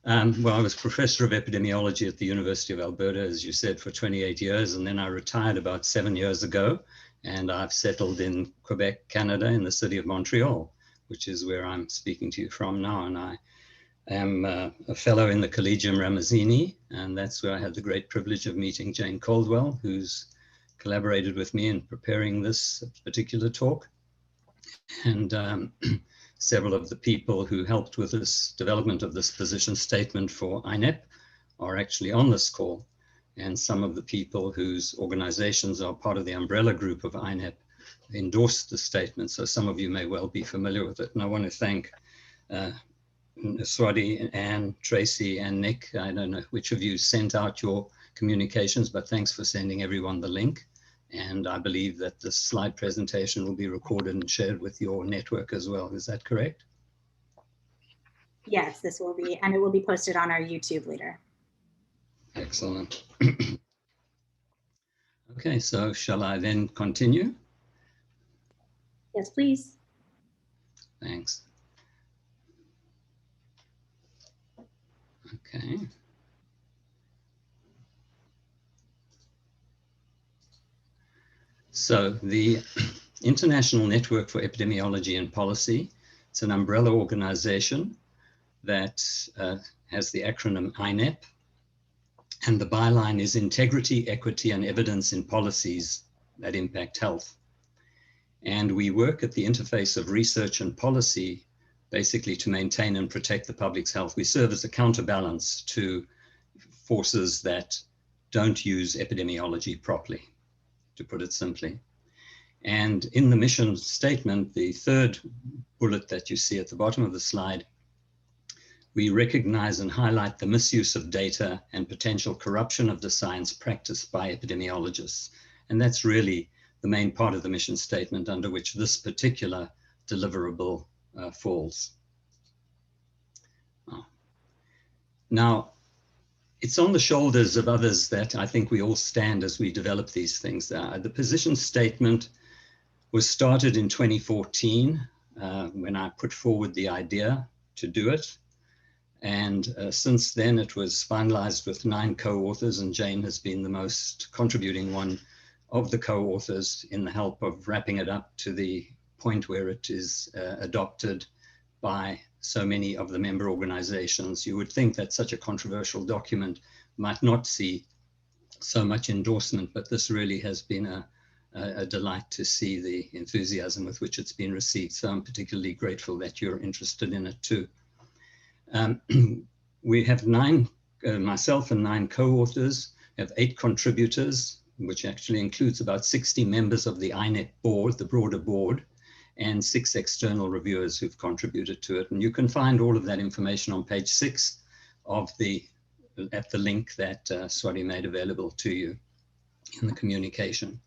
Well, I was professor of epidemiology at the University of Alberta, as you said, for 28 years, and then I retired about 7 years ago, and I've settled in Quebec, Canada, in the city of Montreal, which is where I'm speaking to you from now. And I am a fellow in the Collegium Ramazzini, and that's where I had the great privilege of meeting Jane Caldwell, who's collaborated with me in preparing this particular talk. And several of the people who helped with this development of this position statement for Inep are actually on this call. And some of the people whose organizations are part of the umbrella group of Inep endorsed the statement. So some of you may well be familiar with it. And I want to thank Swati, Anne, Tracy, and Nick. I don't know which of you sent out your communications, but thanks for sending everyone the link. And I believe that this slide presentation will be recorded and shared with your network as well. Is that correct? Yes, this will be, and it will be posted on our YouTube later. Excellent. Okay, so shall I then continue? Yes, please. Thanks. Okay. So the International Network for Epidemiology and Policy, it's an umbrella organization that has the acronym Inep, and the byline is Integrity, Equity, and Evidence in Policies that Impact Health. And we work at the interface of research and policy, basically to maintain and protect the public's health. We serve as a counterbalance to forces that don't use epidemiology properly, to put it simply. And in the mission statement, the third bullet that you see at the bottom of the slide, we recognize and highlight the misuse of data and potential corruption of the science practiced by epidemiologists. And that's really the main part of the mission statement under which this particular deliverable falls. Now, it's on the shoulders of others that I think we all stand as we develop these things. The position statement was started in 2014 when I put forward the idea to do it. And since then it was finalized with 9 co-authors, and Jane has been the most contributing one of the co-authors in the help of wrapping it up to the point where it is adopted by so many of the member organizations. You would think that such a controversial document might not see so much endorsement, but this really has been a delight to see the enthusiasm with which it's been received. So I'm particularly grateful that you're interested in it too. We have myself and 9 co-authors, have 8 contributors, which actually includes about 60 members of the Inep board, the broader board, and 6 external reviewers who've contributed to it. And you can find all of that information on page 6 of at the link that Swati made available to you in the communication.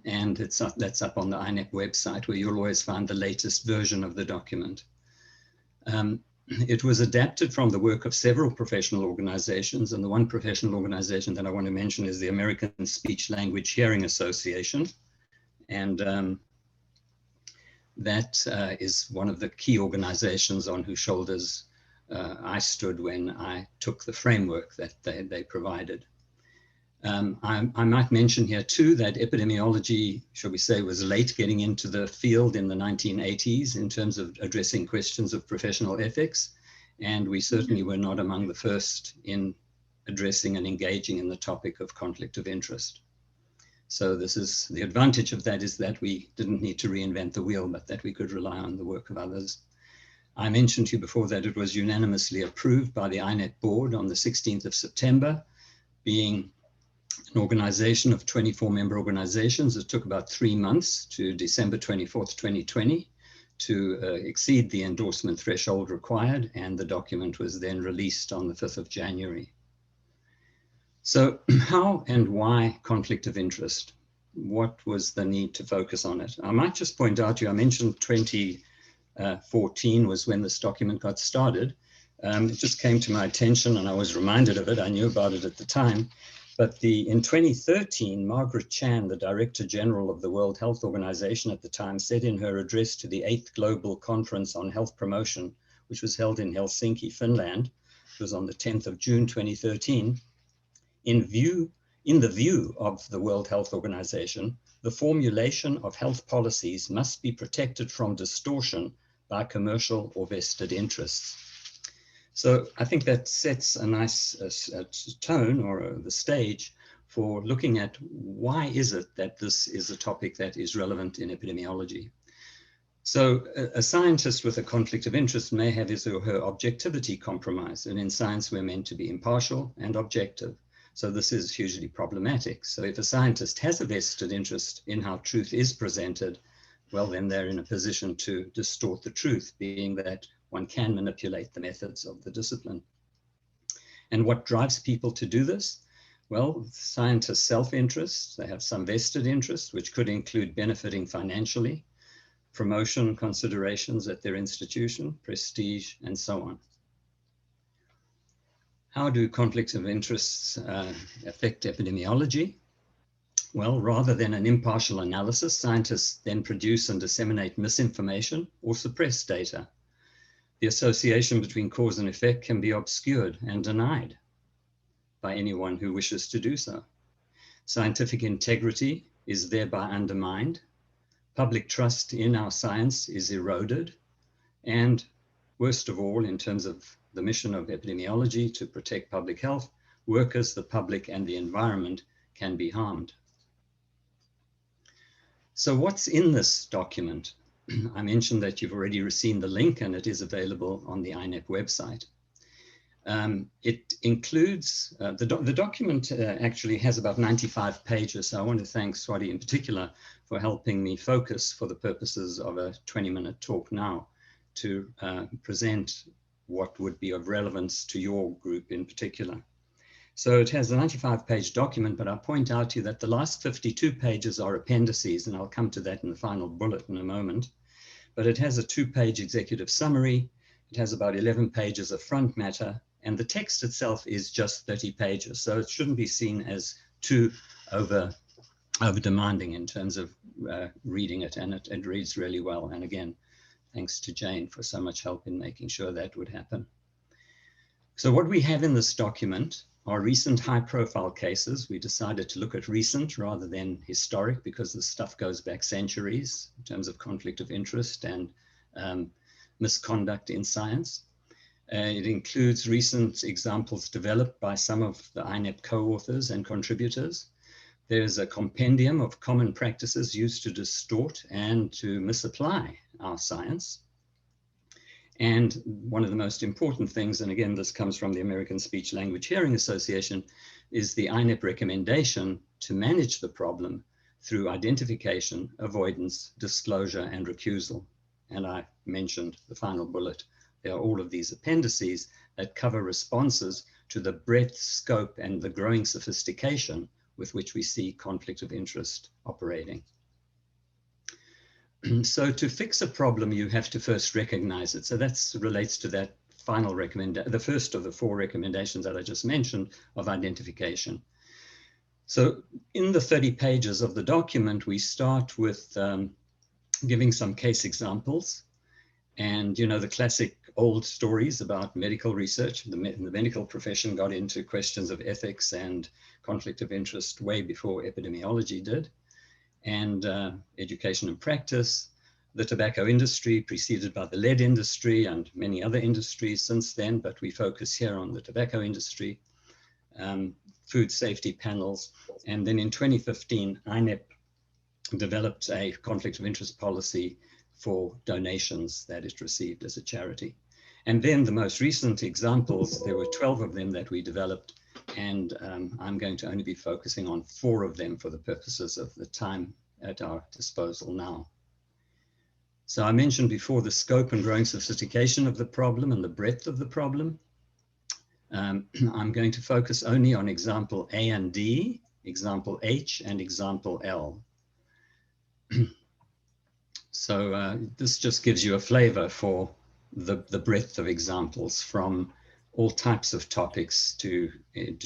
And that's up on the Inep website, where you'll always find the latest version of the document. It was adapted from the work of several professional organizations, and the one professional organization that I want to mention is the American Speech Language Hearing Association. And that is one of the key organizations on whose shoulders I stood when I took the framework that they provided. I might mention here too that epidemiology, shall we say, was late getting into the field in the 1980s in terms of addressing questions of professional ethics. And we certainly were not among the first in addressing and engaging in the topic of conflict of interest. So this is the advantage of that, is that we didn't need to reinvent the wheel, but that we could rely on the work of others. I mentioned to you before that it was unanimously approved by the Inep board on the 16th of September, being an organization of 24 member organizations. It took about 3 months to December 24th, 2020 to exceed the endorsement threshold required, and the document was then released on the 5th of January. So how and why conflict of interest? What was the need to focus on it? I might just point out to you, I mentioned 2014 was when this document got started. It just came to my attention and I was reminded of it. I knew about it at the time. But in 2013, Margaret Chan, the Director General of the World Health Organization at the time, said in her address to the 8th Global Conference on Health Promotion, which was held in Helsinki, Finland, it was on the 10th of June 2013, in the view of the World Health Organization, the formulation of health policies must be protected from distortion by commercial or vested interests. So I think that sets a nice tone or the stage for looking at why is it that this is a topic that is relevant in epidemiology. So a scientist with a conflict of interest may have his or her objectivity compromised, and in science we're meant to be impartial and objective. So this is hugely problematic. So if a scientist has a vested interest in how truth is presented, well, then they're in a position to distort the truth, being that one can manipulate the methods of the discipline. And what drives people to do this? Well, scientists' self-interest, they have some vested interest, which could include benefiting financially, promotion considerations at their institution, prestige, and so on. How do conflicts of interests affect epidemiology? Well, rather than an impartial analysis, scientists then produce and disseminate misinformation or suppress data. The association between cause and effect can be obscured and denied by anyone who wishes to do so. Scientific integrity is thereby undermined. Public trust in our science is eroded. And worst of all, in terms of the mission of epidemiology to protect public health, workers, the public, and the environment can be harmed. So what's in this document? I mentioned that you've already received the link and it is available on the Inep website. It includes, the document actually has about 95 pages. So I want to thank Swati in particular for helping me focus for the purposes of a 20-minute talk now to present what would be of relevance to your group in particular. So it has a 95-page document, but I'll point out to you that the last 52 pages are appendices, and I'll come to that in the final bullet in a moment. But it has a 2-page executive summary. It has about 11 pages of front matter, and the text itself is just 30 pages. So it shouldn't be seen as too over demanding in terms of reading it, and it reads really well. And again, thanks to Jane for so much help in making sure that would happen. So what we have in this document are recent high-profile cases. We decided to look at recent rather than historic because this stuff goes back centuries in terms of conflict of interest and misconduct in science. It includes recent examples developed by some of the Inep co-authors and contributors. There's a compendium of common practices used to distort and to misapply our science. And one of the most important things, and again, this comes from the American Speech Language Hearing Association, is the Inep recommendation to manage the problem through identification, avoidance, disclosure, and recusal. And I mentioned the final bullet. There are all of these appendices that cover responses to the breadth, scope, and the growing sophistication with which we see conflict of interest operating. So to fix a problem, you have to first recognize it. So that relates to that final recommendation, the first of the 4 recommendations that I just mentioned of identification. So in the 30 pages of the document, we start with giving some case examples. And, you know, the classic old stories about medical research. The medical profession got into questions of ethics and conflict of interest way before epidemiology did. And education and practice, the tobacco industry preceded by the lead industry and many other industries since then, but we focus here on the tobacco industry, food safety panels. And then in 2015, Inep developed a conflict of interest policy for donations that it received as a charity. And then the most recent examples, there were 12 of them that we developed, and I'm going to only be focusing on 4 of them for the purposes of the time at our disposal now. So I mentioned before the scope and growing sophistication of the problem and the breadth of the problem. I'm going to focus only on example A and D, example H, and example L. So this just gives you a flavor for the breadth of examples from all types of topics to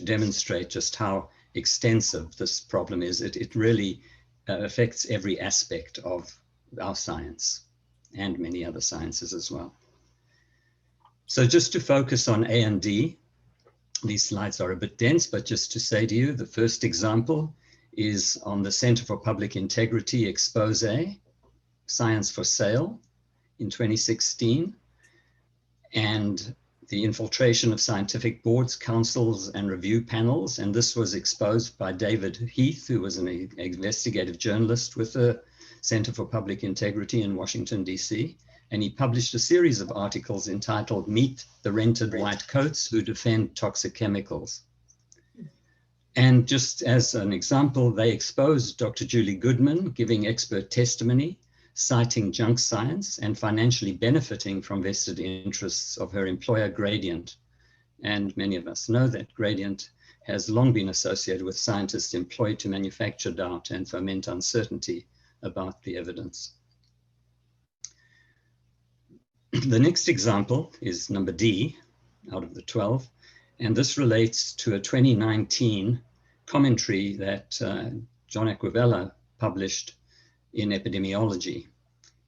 demonstrate just how extensive this problem is. It really affects every aspect of our science and many other sciences as well. So just to focus on A and D, these slides are a bit dense, but just to say to you, the first example is on the Center for Public Integrity expose, Science for Sale in 2016, and the infiltration of scientific boards, councils, and review panels. And this was exposed by David Heath, who was an investigative journalist with the Center for Public Integrity in Washington, DC. And he published a series of articles entitled Meet the Rented White Coats Who Defend Toxic Chemicals. And just as an example, they exposed Dr. Julie Goodman giving expert testimony, citing junk science and financially benefiting from vested interests of her employer Gradient. And many of us know that Gradient has long been associated with scientists employed to manufacture doubt and foment uncertainty about the evidence. The next example is number D out of the 12, and this relates to a 2019 commentary that John Acquavella published in Epidemiology.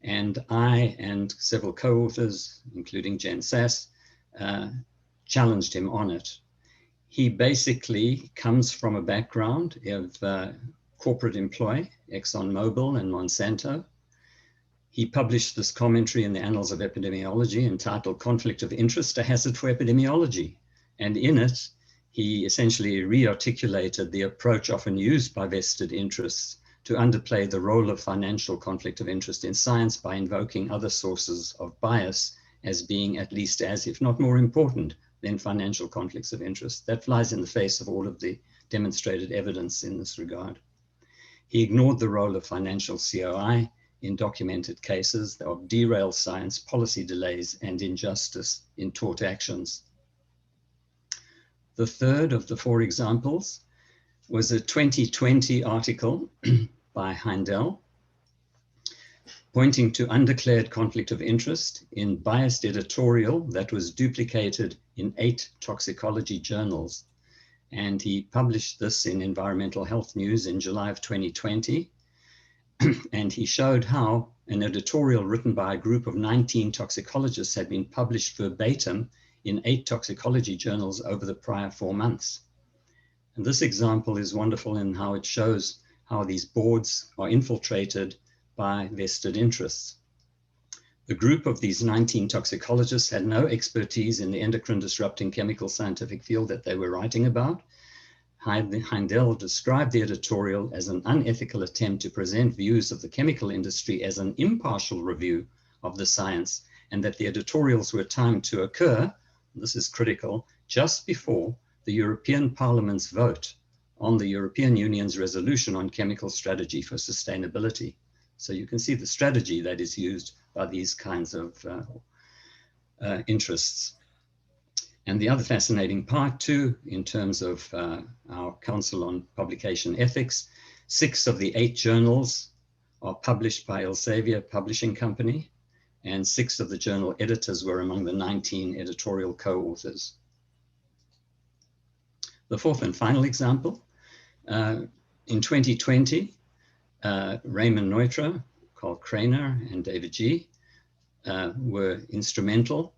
And I and several co-authors, including Jen Sass, challenged him on it. He basically comes from a background of corporate employ, ExxonMobil and Monsanto. He published this commentary in the Annals of Epidemiology entitled Conflict of Interest, a Hazard for Epidemiology. And in it, he essentially re-articulated the approach often used by vested interests to underplay the role of financial conflict of interest in science by invoking other sources of bias as being at least as, if not more important, than financial conflicts of interest. That flies in the face of all of the demonstrated evidence in this regard. He ignored the role of financial COI in documented cases of derailed science, policy delays, and injustice in tort actions. The third of the 4 examples was a 2020 article by Heindel, pointing to undeclared conflict of interest in biased editorial that was duplicated in 8 toxicology journals. And he published this in Environmental Health News in July of 2020. And he showed how an editorial written by a group of 19 toxicologists had been published verbatim in 8 toxicology journals over the prior 4 months. And this example is wonderful in how it shows how these boards are infiltrated by vested interests. The group of these 19 toxicologists had no expertise in the endocrine disrupting chemical scientific field that they were writing about. Heindel described the editorial as an unethical attempt to present views of the chemical industry as an impartial review of the science, and that the editorials were timed to occur, this is critical, just before the European Parliament's vote on the European Union's resolution on chemical strategy for sustainability. So you can see the strategy that is used by these kinds of interests. And the other fascinating part too, in terms of our Council on Publication Ethics, 6 of the 8 journals are published by Elsevier Publishing Company, and 6 of the journal editors were among the 19 editorial co-authors. The 4th and final example, in 2020, Raymond Neutra, Carl Kraner, and David G. Were instrumental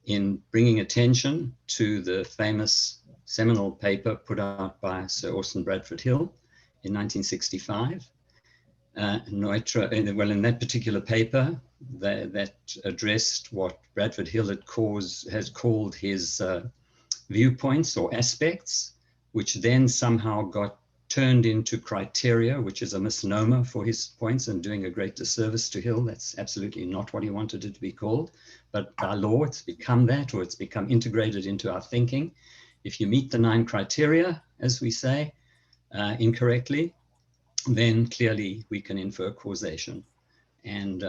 in bringing attention to the famous seminal paper put out by Sir Austin Bradford Hill in 1965. Neutra, well, in that particular paper, that addressed what Bradford Hill has called his viewpoints or aspects, which then somehow got turned into criteria, which is a misnomer for his points and doing a great disservice to Hill. That's absolutely not what he wanted it to be called. But by law, it's become that, or it's become integrated into our thinking. If you meet the 9 criteria, as we say, incorrectly, then clearly we can infer causation. And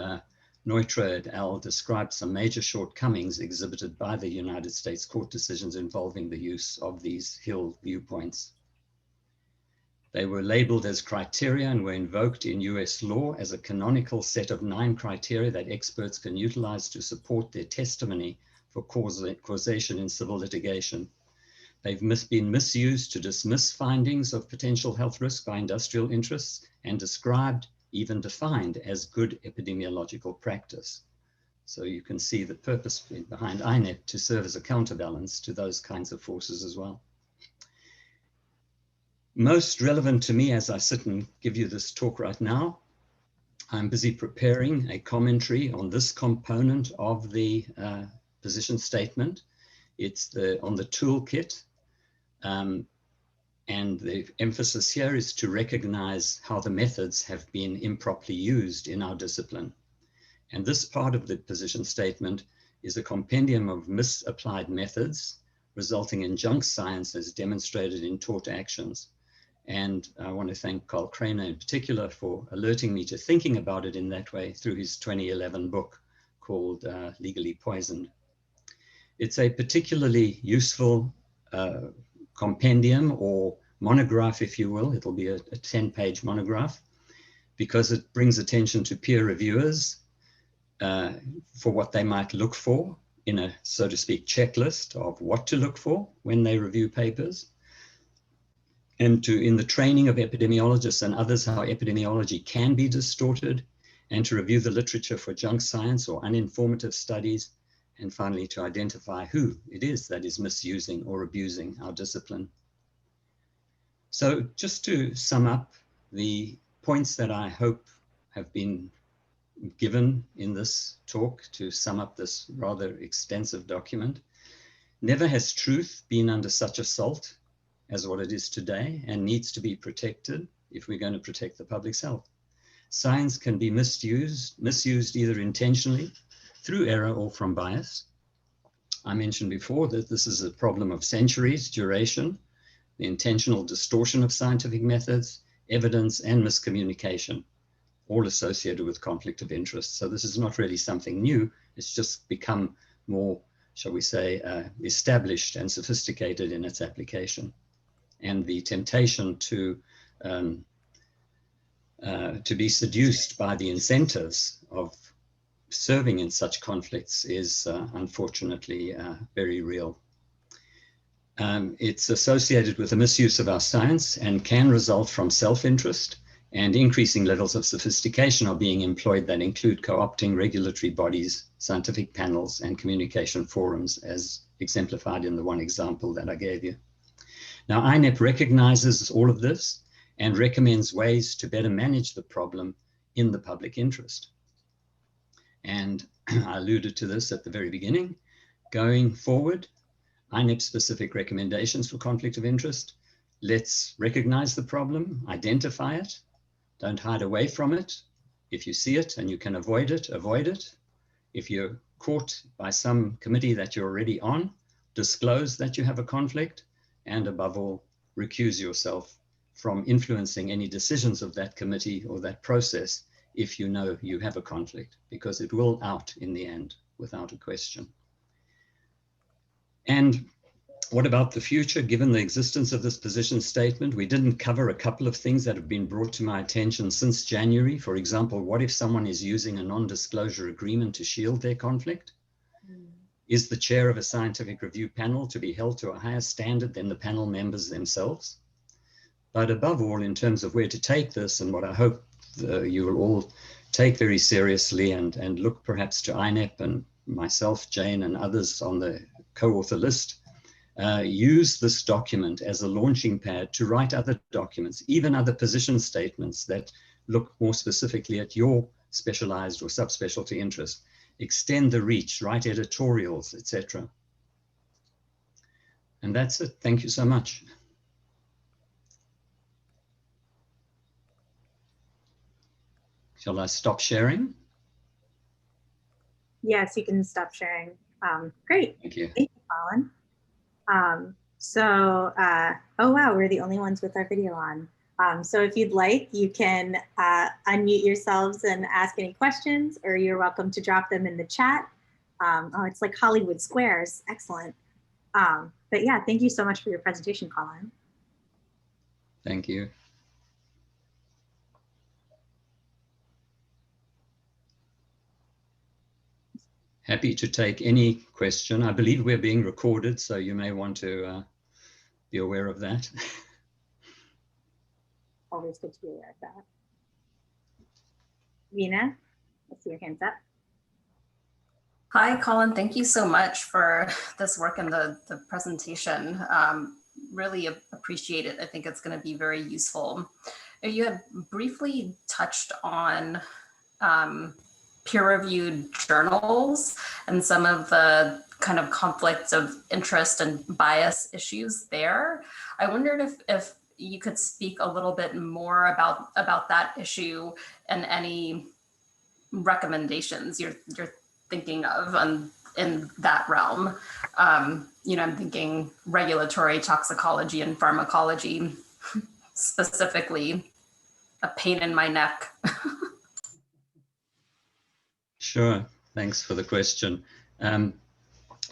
Neutra et al. Described some major shortcomings exhibited by the United States court decisions involving the use of these Hill viewpoints. They were labeled as criteria and were invoked in US law as a canonical set of 9 criteria that experts can utilize to support their testimony for causation in civil litigation. They've been misused to dismiss findings of potential health risk by industrial interests and described, even defined, as good epidemiological practice. So you can see the purpose behind Inep to serve as a counterbalance to those kinds of forces as well. Most relevant to me as I sit and give you this talk right now, I'm busy preparing a commentary on this component of the position statement. It's on the toolkit, and the emphasis here is to recognize how the methods have been improperly used in our discipline. And this part of the position statement is a compendium of misapplied methods resulting in junk science as demonstrated in taught actions. And I want to thank Carl Craner in particular for alerting me to thinking about it in that way through his 2011 book called Legally Poisoned. It's a particularly useful compendium or monograph, if you will. It'll be a 10-page monograph because it brings attention to peer reviewers for what they might look for in a, so to speak, checklist of what to look for when they review papers. And in the training of epidemiologists and others, how epidemiology can be distorted, and to review the literature for junk science or uninformative studies, and finally to identify who it is that is misusing or abusing our discipline. So just to sum up the points that I hope have been given in this talk to sum up this rather extensive document. Never has truth been under such assault as what it is today and needs to be protected if we're going to protect the public's health. Science can be misused either intentionally through error or from bias. I mentioned before that this is a problem of centuries duration, the intentional distortion of scientific methods, evidence, and miscommunication, all associated with conflict of interest. So this is not really something new. It's just become more, shall we say, established and sophisticated in its application. And the temptation to be seduced by the incentives of serving in such conflicts is unfortunately very real. It's associated with the misuse of our science and can result from self-interest, and increasing levels of sophistication are being employed that include co-opting regulatory bodies, scientific panels, and communication forums, as exemplified in the one example that I gave you. Now, Inep recognizes all of this and recommends ways to better manage the problem in the public interest. And I alluded to this at the very beginning. Going forward, Inep-specific recommendations for conflict of interest. Let's recognize the problem, identify it, don't hide away from it. If you see it and you can avoid it, avoid it. If you're caught by some committee that you're already on, disclose that you have a conflict, and above all, recuse yourself from influencing any decisions of that committee or that process if you know you have a conflict, because it will out in the end, without a question. And what about the future? Given the existence of this position statement, we didn't cover a couple of things that have been brought to my attention since January. For example, what if someone is using a non-disclosure agreement to shield their conflict? Is the chair of a scientific review panel to be held to a higher standard than the panel members themselves? But above all, in terms of where to take this, and what I hope you will all take very seriously and look perhaps to Inep and myself, Jane, and others on the co-author list, use this document as a launching pad to write other documents, even other position statements that look more specifically at your specialized or subspecialty interest. Extend the reach, write editorials, etc. And that's it. Thank you so much. Shall I stop sharing? Yes, you can stop sharing. Great. Thank you. Thank you, Colin. Oh wow, we're the only ones with our video on. So if you'd like, you can unmute yourselves and ask any questions, or you're welcome to drop them in the chat. Oh, it's like Hollywood Squares. Excellent. But yeah, thank you so much for your presentation, Colin. Thank you. Happy to take any question. I believe we're being recorded, so you may want to be aware of that. Always good to be aware of that. Vina, I see your hands up. Hi, Colin. Thank you so much for this work and the presentation. Really appreciate it. I think it's going to be very useful. You had briefly touched on peer-reviewed journals and some of the kind of conflicts of interest and bias issues there. I wondered if you could speak a little bit more about that issue and any recommendations you're thinking of in that realm. You know, I'm thinking regulatory toxicology and pharmacology, specifically a pain in my neck. Sure, thanks for the question.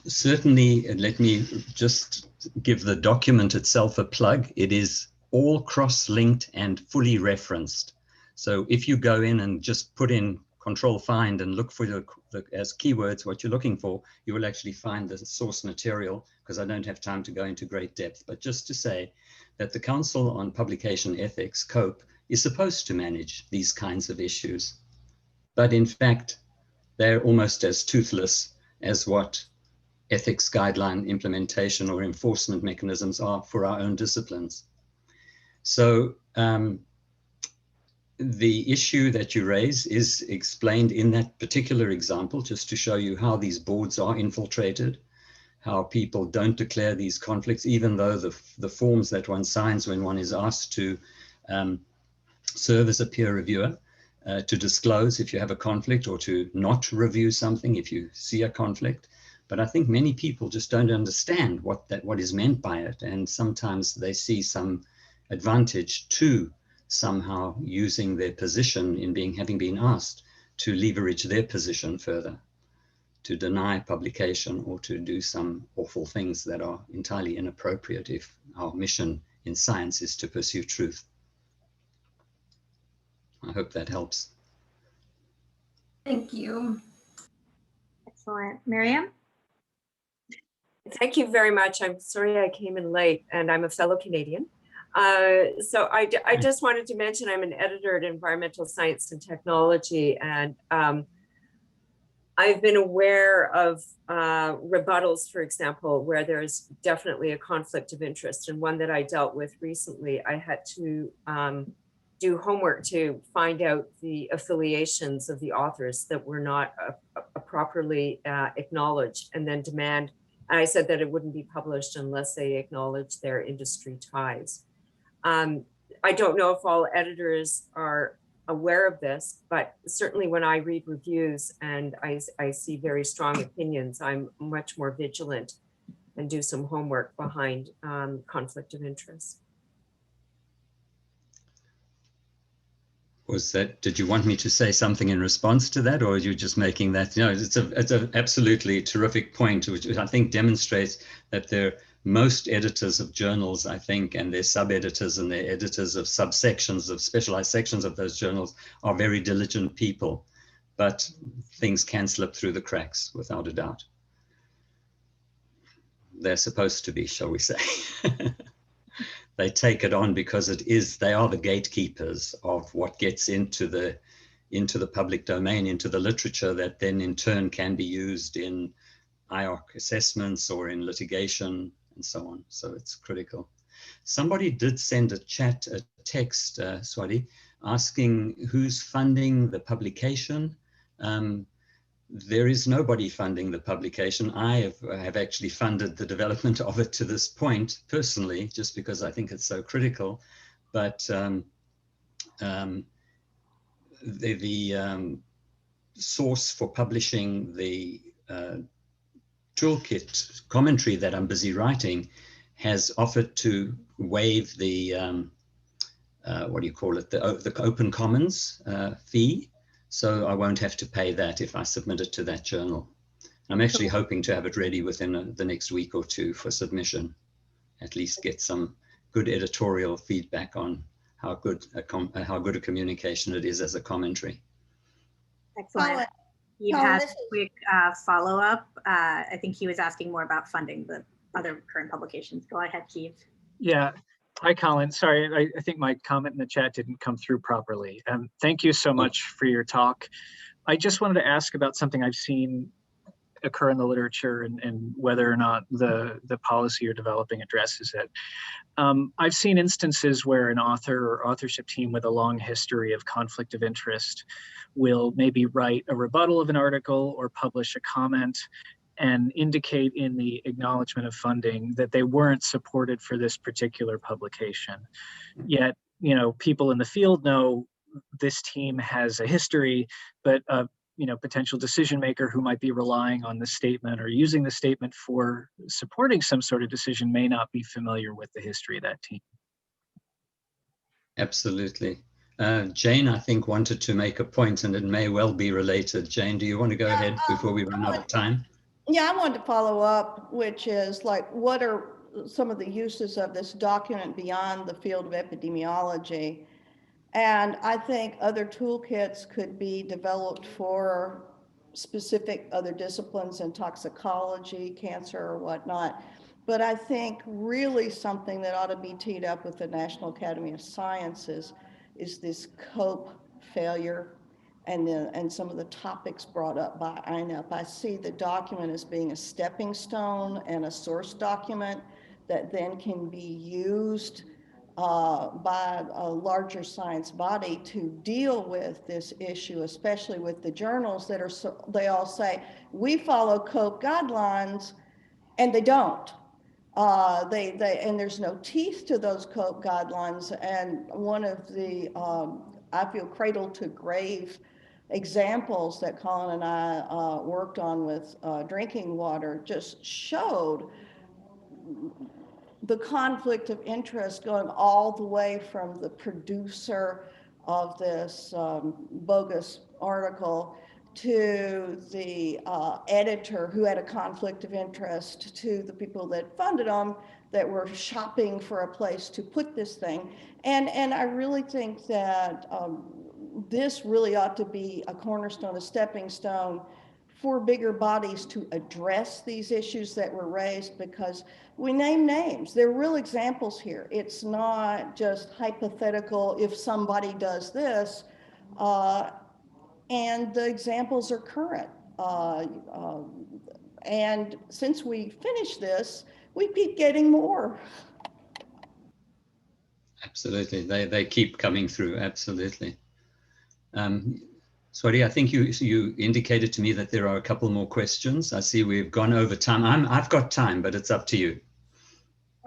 Certainly, let me just give the document itself a plug. It is all cross-linked and fully referenced. So if you go in and just put in control find and look for as keywords what you're looking for, you will actually find the source material, because I don't have time to go into great depth. But just to say that the Council on Publication Ethics, COPE, is supposed to manage these kinds of issues. But in fact, they're almost as toothless as what ethics guideline implementation or enforcement mechanisms are for our own disciplines. So the issue that you raise is explained in that particular example, just to show you how these boards are infiltrated, how people don't declare these conflicts, even though the forms that one signs when one is asked to serve as a peer reviewer, to disclose if you have a conflict or to not review something if you see a conflict. But I think many people just don't understand what is meant by it. And sometimes they see some advantage to somehow using their position in having been asked to leverage their position further, to deny publication or to do some awful things that are entirely inappropriate if our mission in science is to pursue truth. I hope that helps. Thank you. Excellent. Miriam? Thank you very much. I'm sorry I came in late, and I'm a fellow Canadian. So I just wanted to mention I'm an editor at Environmental Science and Technology, and I've been aware of rebuttals, for example, where there's definitely a conflict of interest. And one that I dealt with recently, I had to do homework to find out the affiliations of the authors that were not properly acknowledged, and then demand. And I said that it wouldn't be published unless they acknowledge their industry ties. I don't know if all editors are aware of this, but certainly when I read reviews and I see very strong opinions, I'm much more vigilant and do some homework behind conflict of interest. Did you want me to say something in response to that, or are you just making that? You know, it's an absolutely terrific point, which I think demonstrates that most editors of journals, I think, and their sub-editors and their editors of subsections of specialized sections of those journals are very diligent people, but things can slip through the cracks without a doubt. They're supposed to be, shall we say. They take it on because they are the gatekeepers of what gets into the public domain, into the literature that then in turn can be used in IOC assessments or in litigation and so on. So it's critical. Somebody did send a text, Swati, asking who's funding the publication. There is nobody funding the publication. I have actually funded the development of it to this point personally, just because I think it's so critical. But the source for publishing the toolkit commentary that I'm busy writing has offered to waive the what do you call it, the Open Commons fee. So I won't have to pay that if I submit it to that journal. I'm actually hoping to have it ready within the next week or two for submission, at least get some good editorial feedback on how good a communication it is as a commentary. Excellent. You had a quick follow-up. I think he was asking more about funding the other current publications. Go ahead, Keith. Yeah. Hi, Colin. Sorry, I think my comment in the chat didn't come through properly. Thank you so much for your talk. I just wanted to ask about something I've seen occur in the literature and whether or not the policy you're developing addresses it. I've seen instances where an author or authorship team with a long history of conflict of interest will maybe write a rebuttal of an article or publish a comment and indicate in the acknowledgement of funding that they weren't supported for this particular publication. Yet, people in the field know this team has a history, but potential decision maker who might be relying on the statement or using the statement for supporting some sort of decision may not be familiar with the history of that team. Absolutely. Jane, I think, wanted to make a point, and it may well be related. Jane, do you want to go ahead before we run out of time? Yeah, I wanted to follow up, which is like, what are some of the uses of this document beyond the field of epidemiology? And I think other toolkits could be developed for specific other disciplines in toxicology, cancer, or whatnot. But I think really something that ought to be teed up with the National Academy of Sciences is this COPE failure and some of the topics brought up by Inep. I see the document as being a stepping stone and a source document that then can be used by a larger science body to deal with this issue, especially with the journals that they all say, we follow COPE guidelines, and they don't. And there's no teeth to those COPE guidelines. And one of the, I feel, cradle to grave examples that Colin and I worked on with drinking water just showed the conflict of interest going all the way from the producer of this bogus article to the editor who had a conflict of interest, to the people that funded them that were shopping for a place to put this thing. And I really think that this really ought to be a cornerstone, a stepping stone for bigger bodies to address these issues that were raised, because we name names. There are real examples here. It's not just hypothetical if somebody does this, and the examples are current. And since we finished this, we keep getting more. Absolutely, they keep coming through, absolutely. Sorry, I think you indicated to me that there are a couple more questions. I see we've gone over time. I've got time, but it's up to you.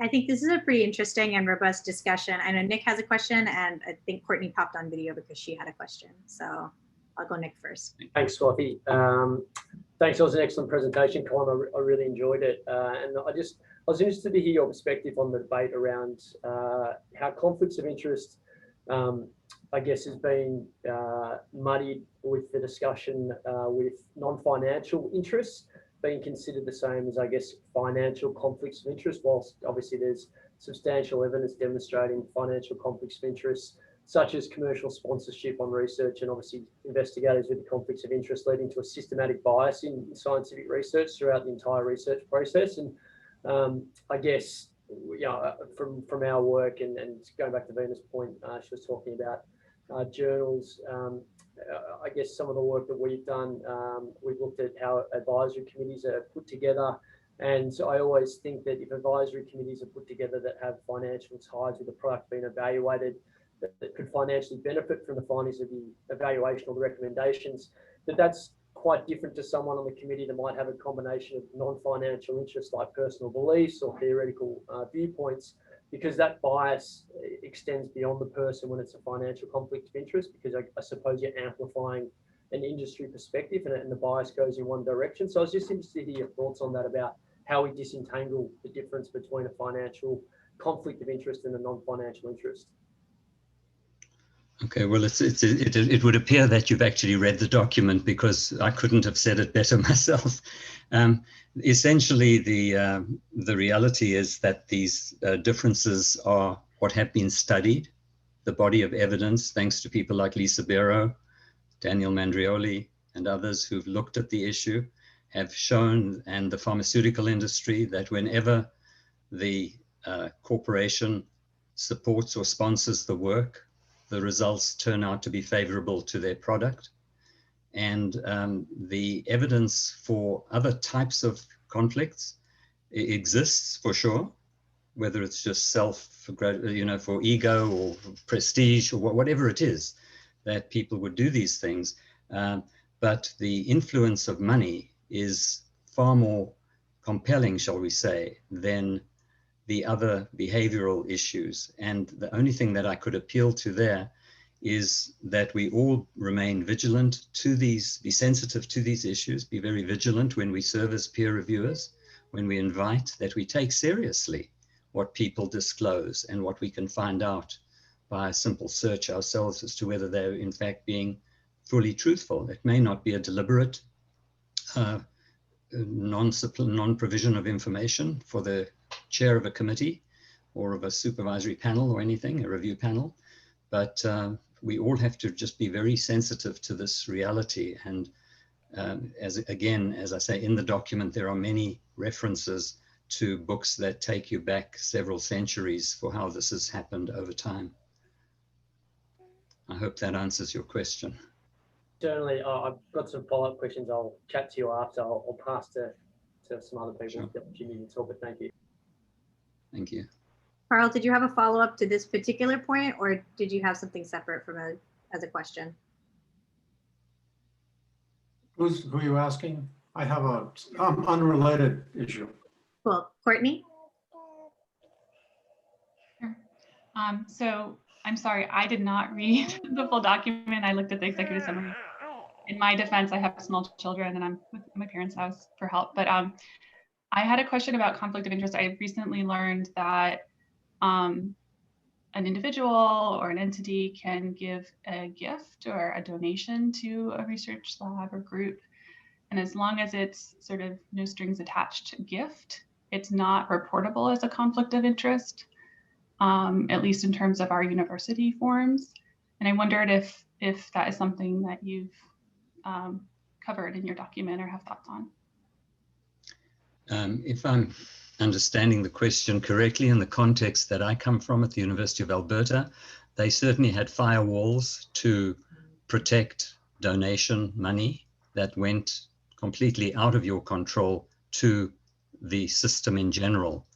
I think this is a pretty interesting and robust discussion. I know Nick has a question, and I think Courtney popped on video because she had a question. So I'll go Nick first. Thanks, Swathy. Thanks, it was an excellent presentation, Colin. I really enjoyed it. And I was interested to hear your perspective on the debate around how conflicts of interest, I guess, has been muddied with the discussion with non-financial interests being considered the same as, I guess, financial conflicts of interest, whilst obviously there's substantial evidence demonstrating financial conflicts of interest, such as commercial sponsorship on research, and obviously investigators with the conflicts of interest leading to a systematic bias in scientific research throughout the entire research process. And I guess, from our work and going back to Vina's point, she was talking about journals. I guess some of the work that we've done, we've looked at how advisory committees are put together. And so I always think that if advisory committees are put together that have financial ties with the product being evaluated, that could financially benefit from the findings of the evaluation or the recommendations, that's quite different to someone on the committee that might have a combination of non-financial interests like personal beliefs or theoretical viewpoints, because that bias extends beyond the person when it's a financial conflict of interest, because I suppose you're amplifying an industry perspective and the bias goes in one direction. So I was just interested to hear your thoughts on that, about how we disentangle the difference between a financial conflict of interest and a non-financial interest. Okay, well, it would appear that you've actually read the document, because I couldn't have said it better myself. Essentially, the reality is that these differences are what have been studied. The body of evidence, thanks to people like Lisa Bero, Daniel Mandrioli, and others who've looked at the issue, have shown, and the pharmaceutical industry, that whenever the corporation supports or sponsors the work, the results turn out to be favorable to their product. And the evidence for other types of conflicts exists for sure, whether it's just for ego or prestige or whatever it is that people would do these things. But the influence of money is far more compelling, shall we say, than the other behavioral issues. And the only thing that I could appeal to there is that we all remain vigilant to these, be sensitive to these issues, be very vigilant when we serve as peer reviewers, when we invite, that we take seriously what people disclose and what we can find out by a simple search ourselves as to whether they're in fact being fully truthful. It may not be a deliberate non-provision of information for the chair of a committee or of a supervisory panel or anything, a review panel, but we all have to just be very sensitive to this reality. And as I say, in the document, there are many references to books that take you back several centuries for how this has happened over time. I hope that answers your question. Certainly, I've got some follow-up questions. I'll chat to you after. I'll pass to some other people with the opportunity to talk, but thank you. Thank you. Carl, did you have a follow-up to this particular point, or did you have something separate from as a question? Who are you asking? I have a unrelated issue. Cool. Courtney? Sure. So I'm sorry, I did not read the full document. I looked at the executive summary. In my defense, I have small children and I'm with my parents' house for help. But I had a question about conflict of interest. I recently learned that an individual or an entity can give a gift or a donation to a research lab or group. And as long as it's sort of no strings attached gift, it's not reportable as a conflict of interest, at least in terms of our university forms. And I wondered if that is something that you've covered in your document or have thoughts on. If I'm understanding the question correctly, in the context that I come from at the University of Alberta, they certainly had firewalls to protect donation money that went completely out of your control to the system in general.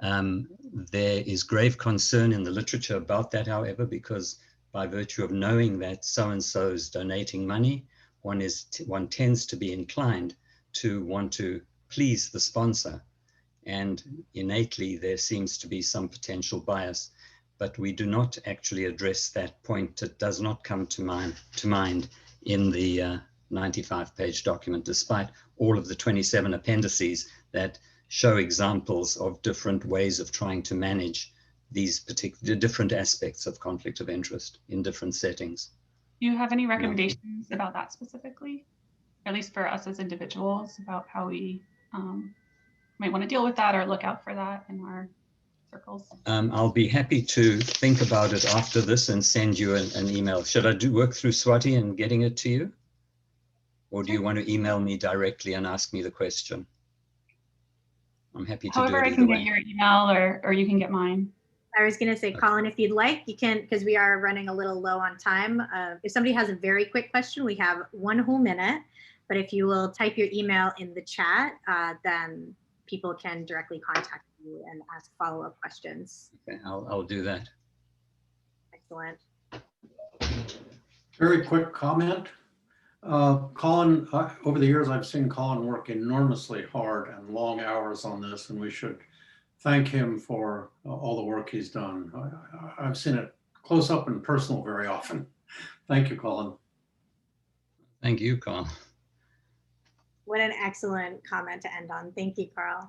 There is grave concern in the literature about that, however, because by virtue of knowing that so-and-so is donating money, one tends to be inclined to want to please the sponsor. And innately, there seems to be some potential bias, but we do not actually address that point. It does not come to mind in the 95-page document, despite all of the 27 appendices that show examples of different ways of trying to manage these particular different aspects of conflict of interest in different settings. Do you have any recommendations about that specifically, at least for us as individuals, about how we might want to deal with that or look out for that in our circles? I'll be happy to think about it after this and send you an email. Should I work through Swati and getting it to you? Or do you want to email me directly and ask me the question? I'm happy to do it However, I can get your email or you can get mine. I was going to say, Colin, if you'd like, you can, because we are running a little low on time. If somebody has a very quick question, we have 1 whole minute. But if you will type your email in the chat, then people can directly contact you and ask follow-up questions. Okay, I'll do that. Excellent. Very quick comment. Colin, over the years, I've seen Colin work enormously hard and long hours on this, and we should thank him for all the work he's done. I've seen it close up and personal very often. Thank you, Colin. Thank you, Carl. What an excellent comment to end on. Thank you, Carl.